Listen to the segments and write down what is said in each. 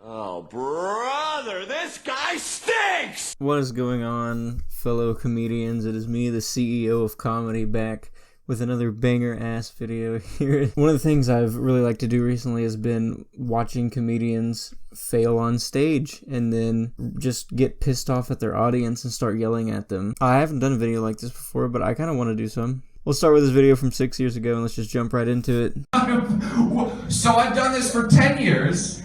Oh, brother, this guy stinks! What is going on, fellow comedians? It is me, the CEO of comedy, back with another banger-ass video here. One of the things I've really liked to do recently has been watching comedians fail on stage and then just get pissed off at their audience and start yelling at them. I haven't done a video like this before, but I kind of want to do some. We'll start with this video from 6 years ago and let's just jump right into it. So I've done this for 10 years.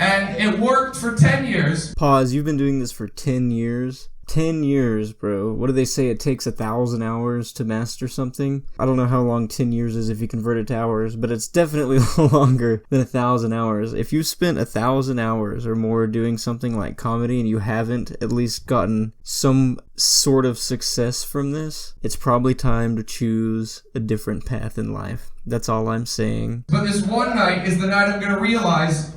And it worked for 10 years. Pause, you've been doing this for 10 years? 10 years, bro. What do they say? It takes 1,000 hours to master something? I don't know how long 10 years is if you convert it to hours, but it's definitely longer than 1,000 hours. If you spent 1,000 hours or more doing something like comedy and you haven't at least gotten some sort of success from this, it's probably time to choose a different path in life. That's all I'm saying. But this one night is the night I'm gonna realize,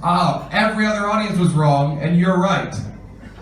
every other audience was wrong and you're right.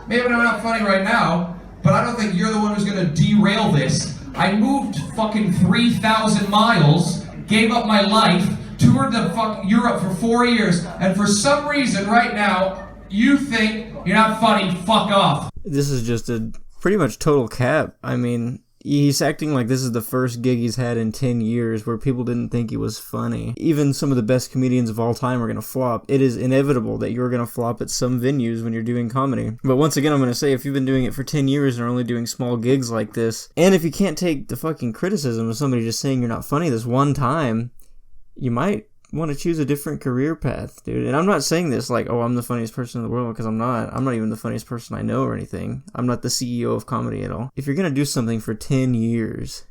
Maybe I'm not funny right now, but I don't think you're the one who's gonna derail this. I moved fucking 3,000 miles, gave up my life, toured the Europe for 4 years, and for some reason right now, you think you're not funny, fuck off. This is just a pretty much total cap. I mean, he's acting like this is the first gig he's had in 10 years where people didn't think he was funny. Even some of the best comedians of all time are going to flop. It is inevitable that you're going to flop at some venues when you're doing comedy. But once again, I'm going to say, if you've been doing it for 10 years and are only doing small gigs like this, and if you can't take the fucking criticism of somebody just saying you're not funny this one time, you might want to choose a different career path, dude. And I'm not saying this like, oh, I'm the funniest person in the world, because I'm not. I'm not even the funniest person I know or anything. I'm not the CEO of comedy at all. If you're going to do something for 10 years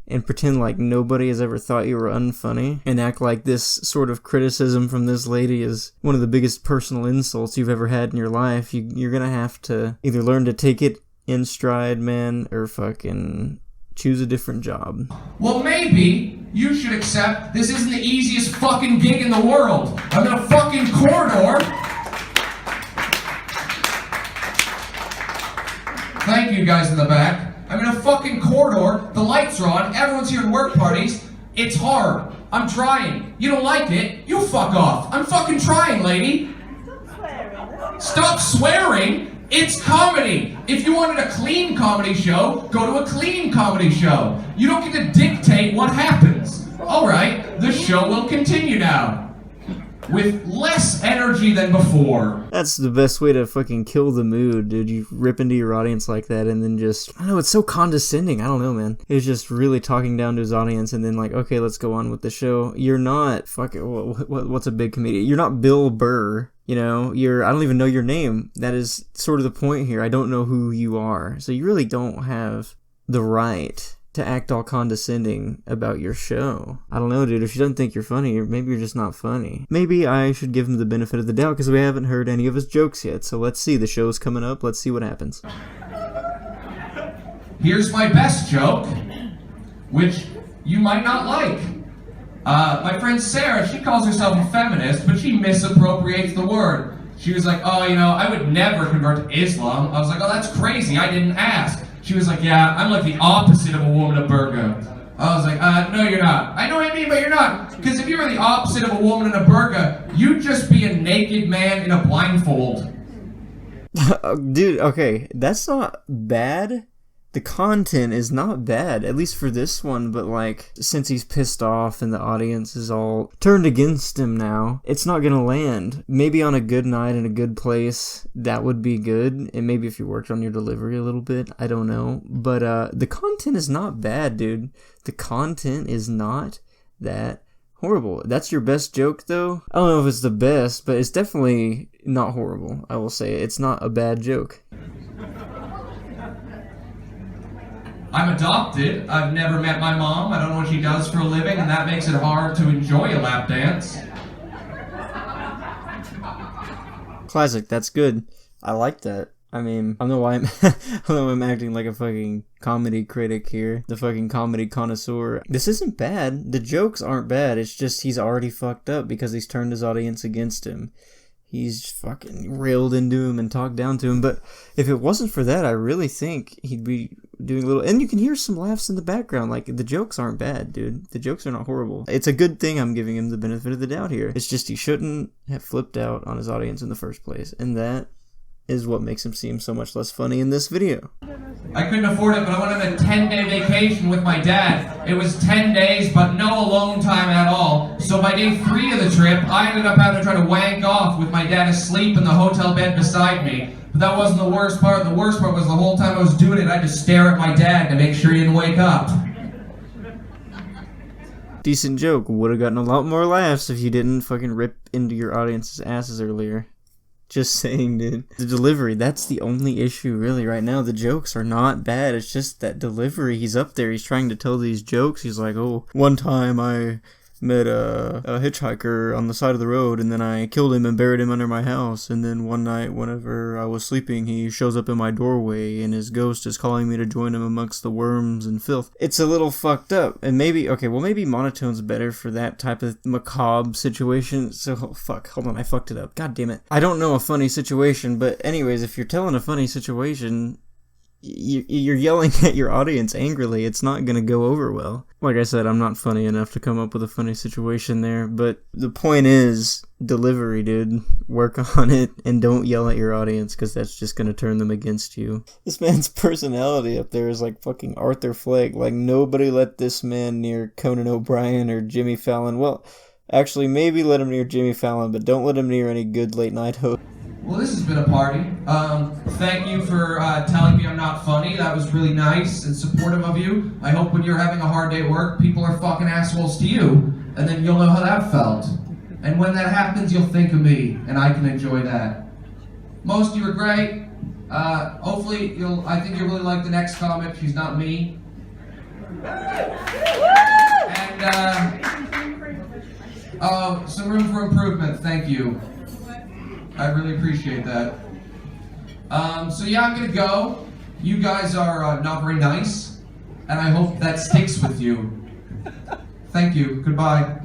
and pretend like nobody has ever thought you were unfunny and act like this sort of criticism from this lady is one of the biggest personal insults you've ever had in your life, you're going to have to either learn to take it in stride, man, or fucking choose a different job. Well, maybe you should accept this isn't the easiest fucking gig in the world. I'm in a fucking corridor. Thank you guys in the back. I'm in a fucking corridor. The lights are on. Everyone's here at work parties. It's hard. I'm trying. You don't like it? You fuck off. I'm fucking trying, lady. Stop swearing. It's comedy. If you wanted a clean comedy show, go to a clean comedy show. You don't get to dictate what happens. Alright, the show will continue now. With less energy than before. That's the best way to fucking kill the mood, dude. You rip into your audience like that and then just, I don't know, it's so condescending. I don't know, man. He's just really talking down to his audience and then like, okay, let's go on with the show. You're not fucking, what's a big comedian? You're not Bill Burr. You know, I don't even know your name. That is sort of the point here. I don't know who you are. So you really don't have the right to act all condescending about your show. I don't know, dude. If you don't think you're funny, maybe you're just not funny. Maybe I should give him the benefit of the doubt because we haven't heard any of his jokes yet. So let's see. The show's coming up. Let's see what happens. Here's my best joke, which you might not like. My friend Sarah, she calls herself a feminist, but she misappropriates the word. She was like, oh, you know, I would never convert to Islam. I was like, oh, that's crazy. I didn't ask. She was like, yeah, I'm like the opposite of a woman of burqa. I was like, no, you're not. I know what I mean, but you're not. Because if you were the opposite of a woman in a burqa, you'd just be a naked man in a blindfold. Dude, okay, that's not bad. The content is not bad, at least for this one, but like, since he's pissed off and the audience is all turned against him now, it's not gonna land. Maybe on a good night in a good place, that would be good, and maybe if you worked on your delivery a little bit, I don't know, but the content is not bad, dude. The content is not that horrible. That's your best joke, though? I don't know if it's the best, but it's definitely not horrible, I will say. It's not a bad joke. I'm adopted. I've never met my mom. I don't know what she does for a living, and that makes it hard to enjoy a lap dance. Classic. That's good. I like that. I mean, I don't know why I'm acting like a fucking comedy critic here. The fucking comedy connoisseur. This isn't bad. The jokes aren't bad. It's just he's already fucked up because he's turned his audience against him. he's fucking railed into him and talked down to him. But if it wasn't for that, I really think he'd be doing a little... And you can hear some laughs in the background. Like, the jokes aren't bad, dude. The jokes are not horrible. It's a good thing I'm giving him the benefit of the doubt here. It's just he shouldn't have flipped out on his audience in the first place. And that is what makes him seem so much less funny in this video. I couldn't afford it, but I went on a 10-day vacation with my dad. It was 10 days, but no alone time at all. So by day 3 of the trip, I ended up having to try to wank off with my dad asleep in the hotel bed beside me. But that wasn't the worst part. The worst part was the whole time I was doing it, I had to stare at my dad to make sure he didn't wake up. Decent joke. Would have gotten a lot more laughs if you didn't fucking rip into your audience's asses earlier. Just saying, dude. The delivery, that's the only issue really right now. The jokes are not bad. It's just that delivery. He's up there. He's trying to tell these jokes. He's like, oh, one time I met a hitchhiker on the side of the road, and then I killed him and buried him under my house. And then one night, whenever I was sleeping, he shows up in my doorway, and his ghost is calling me to join him amongst the worms and filth. It's a little fucked up. And maybe, okay, well, maybe monotone's better for that type of macabre situation. So, oh, fuck, hold on, I fucked it up. God damn it. I don't know a funny situation, but anyways, if you're telling a funny situation, you're yelling at your audience angrily. It's not gonna go over well. Like I said, I'm not funny enough to come up with a funny situation there, but the point is, delivery, dude. Work on it, and don't yell at your audience, because that's just gonna turn them against you. This man's personality up there is like fucking Arthur Fleck. Like, nobody let this man near Conan O'Brien or Jimmy Fallon. Well, actually, maybe let him near Jimmy Fallon, but don't let him near any good late night host. Well, this has been a party. Thank you for telling me I'm not funny. That was really nice and supportive of you. I hope when you're having a hard day at work, people are fucking assholes to you, and then you'll know how that felt. And when that happens, you'll think of me, and I can enjoy that. Most of you are great. Hopefully, I think you'll really like the next comic. She's not me. And, some room for improvement. Thank you. I really appreciate that. So yeah, I'm gonna go. You guys are not very nice, and I hope that sticks with you. Thank you. Goodbye.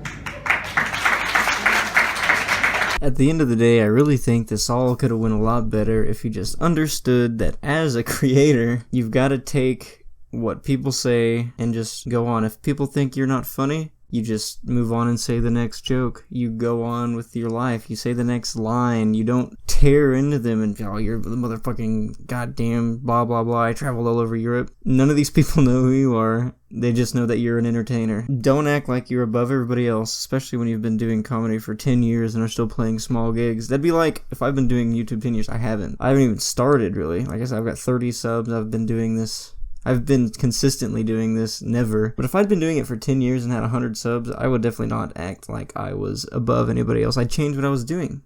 At the end of the day, I really think this all could have went a lot better if you just understood that as a creator, you've got to take what people say and just go on. If people think you're not funny, you just move on and say the next joke. You go on with your life. You say the next line. You don't tear into them and go, oh, you're the motherfucking goddamn blah, blah, blah. I traveled all over Europe. None of these people know who you are. They just know that you're an entertainer. Don't act like you're above everybody else, especially when you've been doing comedy for 10 years and are still playing small gigs. That'd be like if I've been doing YouTube 10 years. I haven't even started, really. Like I said, I've got 30 subs. I've been consistently doing this, never. But if I'd been doing it for 10 years and had 100 subs, I would definitely not act like I was above anybody else. I'd change what I was doing,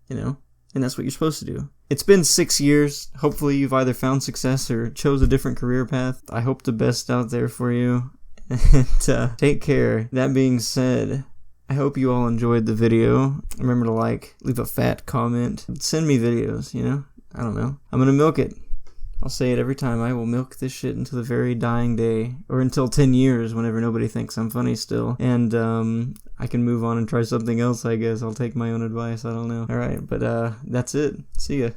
you know? And that's what you're supposed to do. It's been 6 years. Hopefully you've either found success or chose a different career path. I hope the best out there for you. And take care. That being said, I hope you all enjoyed the video. Remember to like, leave a fat comment. Send me videos, you know? I don't know. I'm gonna milk it. I'll say it every time. I will milk this shit until the very dying day. Or until 10 years, whenever nobody thinks I'm funny still. And, I can move on and try something else, I guess. I'll take my own advice. I don't know. Alright, but, that's it. See ya.